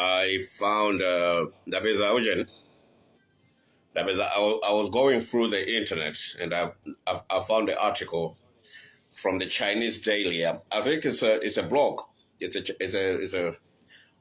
I found I was going through the internet and I found the article from the Chinese Daily. I think it's a blog. It's a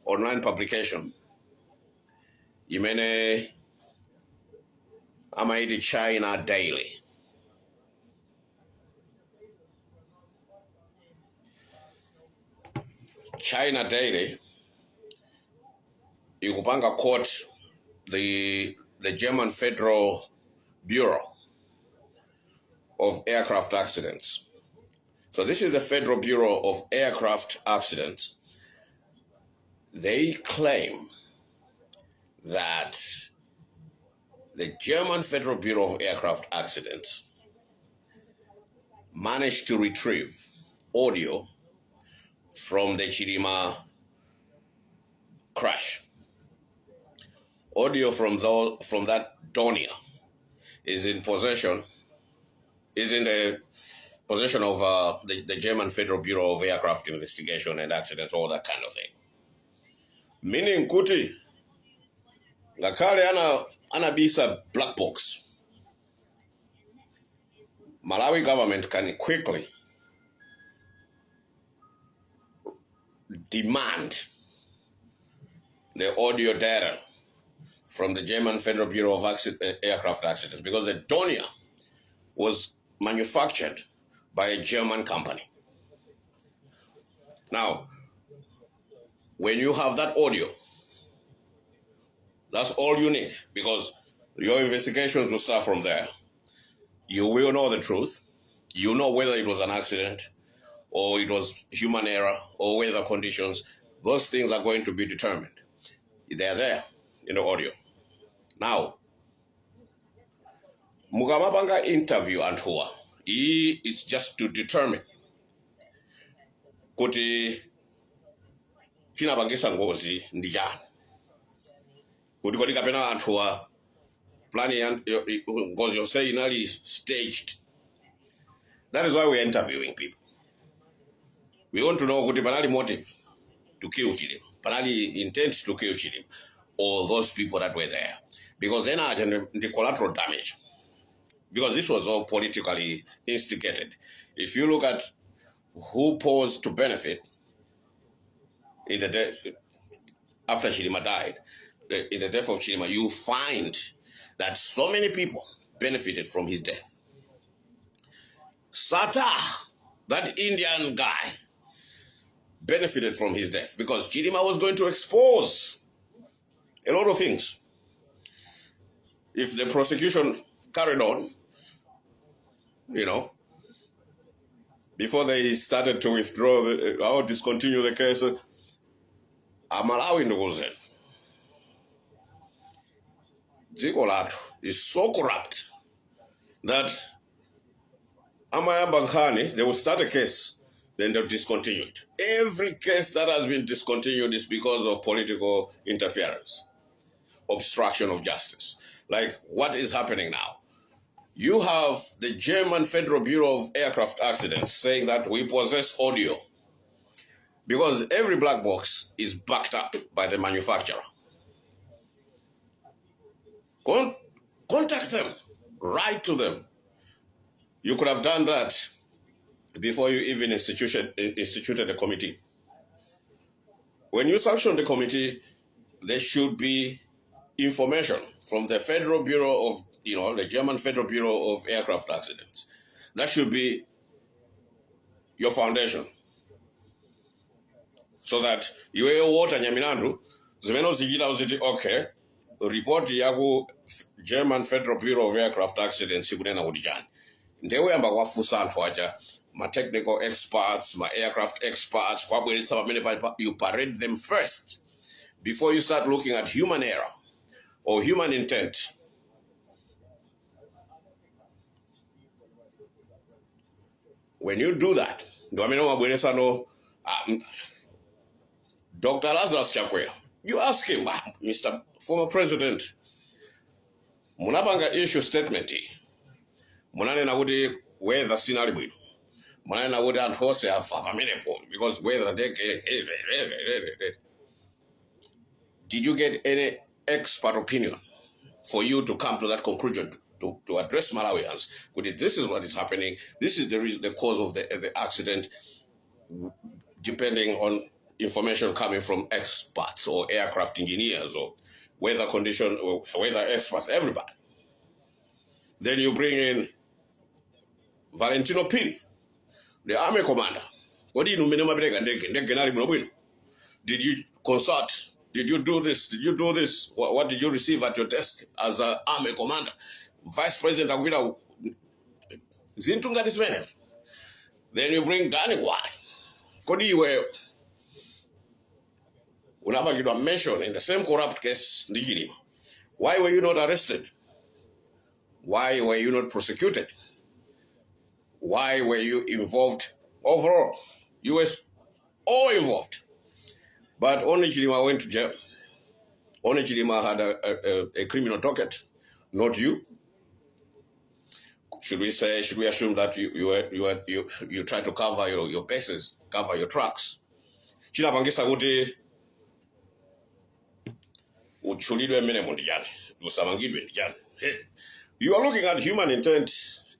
online publication. Imene Amaidi China Daily. China Daily. Ikupanga court the German Federal Bureau of Aircraft Accidents. So this is the Federal Bureau of Aircraft Accidents. They claim that the German Federal Bureau of Aircraft Accidents managed to retrieve audio from the Chilima crash. Audio from that Donia is in the possession of the German Federal Bureau of Aircraft Investigation and Accidents, all that kind of thing. Meaning kuti ngakale anabisa black box. Malawi government can quickly demand the audio data from the German Federal Bureau of Aircraft Accidents, because the Donia was manufactured by a German company. Now, when you have that audio, that's all you need, because your investigations will start from there. You will know the truth. You know whether it was an accident or it was human error or weather conditions. Those things are going to be determined. They're there in the audio. Now, Mugamabanga interview Antua. He is just to determine kuti chinabangisa ngozi ndijani. Kuti kodi kapena Antua planning ngozi yose inali staged. That is why we are interviewing people. We want to know kuti panali motive to kill Chilima, panali intent to kill Chilima, or those people that were there. Because then the collateral damage. Because this was all politically instigated. If you look at who posed to benefit in the death, after Chilima died, in the death of Chilima, you find that so many people benefited from his death. Sata, that Indian guy, benefited from his death because Chilima was going to expose a lot of things. If the prosecution carried on, before they started to withdraw or discontinue the case, I'm allowing the Gozen. Dziko la is so corrupt that they will start a case, then they'll discontinue it. Every case that has been discontinued is because of political interference, obstruction of justice. Like what is happening now? You have the German Federal Bureau of Aircraft Accidents saying that we possess audio because every black box is backed up by the manufacturer. Contact them, write to them. You could have done that before you even instituted a committee. When you sanction the committee, there should be information from the Federal Bureau of, the German Federal Bureau of Aircraft Accidents. That should be your foundation. So that you water Nyaminandu, Zimeno Zigida was okay, report yaku German Federal Bureau of Aircraft Accidents, Sigurena Udijan. They were my technical experts, my aircraft experts, you parade them first before you start looking at human error or human intent. When you do that, Dr. Lazarus Chakwe, you ask him, Mr. Former President, Munabanga issue statement, Munane na would weather scenario. Munane would enforce a because weather they Did you get any expert opinion for you to come to that conclusion to address Malawians? This is what is happening. This is the reason, the cause of the accident, depending on information coming from experts or aircraft engineers or weather condition or weather experts, everybody. Then you bring in Valentino Pini, the army commander. Did you consult? Did you do this? Did you do this? What did you receive at your desk as an army commander? Vice President Aguila Zintunga this man. Then you bring Danny Watt. Kodi were Unabagidwa mentioned in the same corrupt case, Chilima. Why were you not arrested? Why were you not prosecuted? Why were you involved overall? You were all involved. But only Chilima went to jail. Only Chilima had a criminal docket, not you. Should we assume that you try to cover your bases, cover your tracks? Chilapangisa kuti uchulidwe minimum ndijani, usamangidwe ndijani. You are looking at human intent,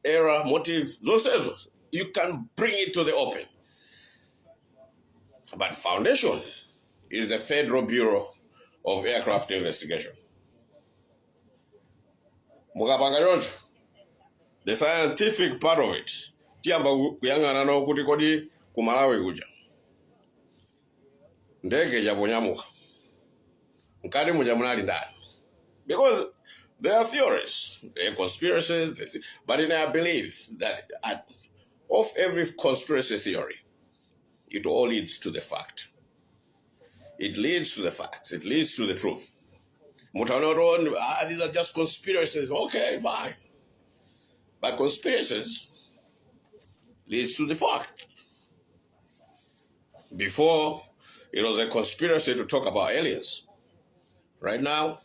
error, motive, those errors. You can bring it to the open. But foundation is the Federal Bureau of Aircraft Investigation. The scientific part of it, tiamba kuyangana no kuti kodi kumalawi kuja. Ndege jabonyamuka. Nkadi muja munali ndani. Because there are theories, there are conspiracies, but I believe that of every conspiracy theory, it all leads to the fact. It leads to the facts. It leads to the truth. These are just conspiracies. Okay, fine. But conspiracies leads to the fact. Before, it was a conspiracy to talk about aliens. Right now,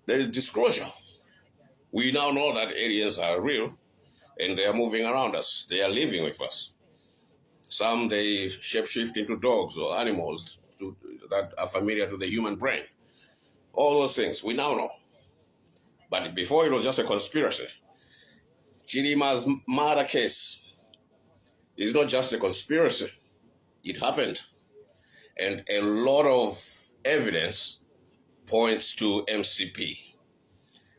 there is disclosure. We now know that aliens are real and they are moving around us. They are living with us. Some, they shapeshift into dogs or animals that are familiar to the human brain. All those things, we now know. But before, it was just a conspiracy. Chilima's murder case is not just a conspiracy. It happened. And a lot of evidence points to MCP.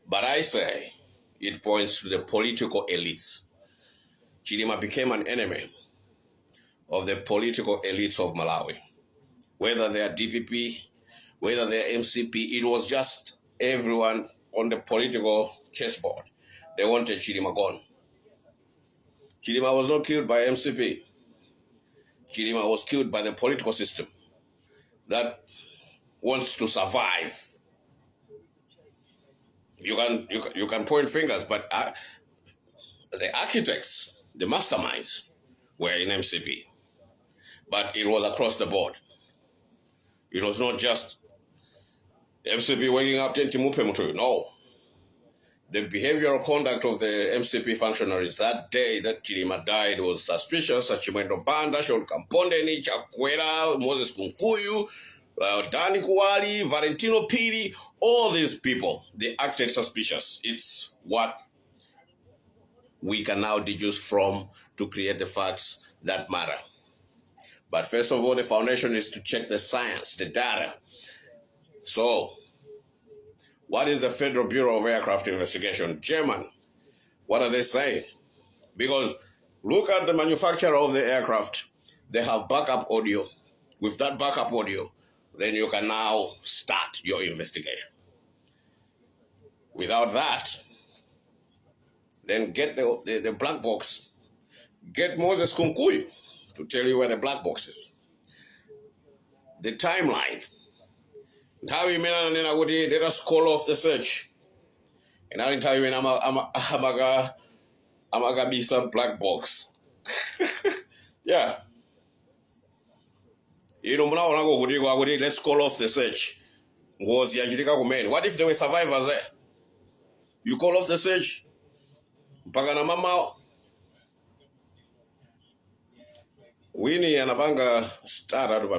But I say it points to the political elites. Chilima became an enemy of the political elites of Malawi. Whether they are DPP, whether they are MCP, it was just everyone on the political chessboard. They wanted Chilima gone. Chilima was not killed by MCP. Chilima was killed by the political system that wants to survive. You can point fingers, but the architects, the masterminds, were in MCP. But it was across the board. It was not just MCP waking up no. The behavioral conduct of the MCP functionaries that day that Chilima died was suspicious. Achimwendo Banda, Sean Kampondeni, Chakwera, Moses Kunkuyu, Dani Kuwali, Valentino Pili, all these people, they acted suspicious. It's what we can now deduce from to create the facts that matter. But first of all, the foundation is to check the science, the data. So, what is the Federal Bureau of Aircraft Investigation? German. What are they saying? Because look at the manufacturer of the aircraft. They have backup audio. With that backup audio, then you can now start your investigation. Without that, then get the black box. Get Moses Kunkuyu to tell you where the black box is. The timeline. Let us call off the search. And I'll tell you when I'm gonna be some black box. Yeah. Let's call off the search. What if there were survivors there? You call off the search. Pagana mama. Winnie anapanga start out of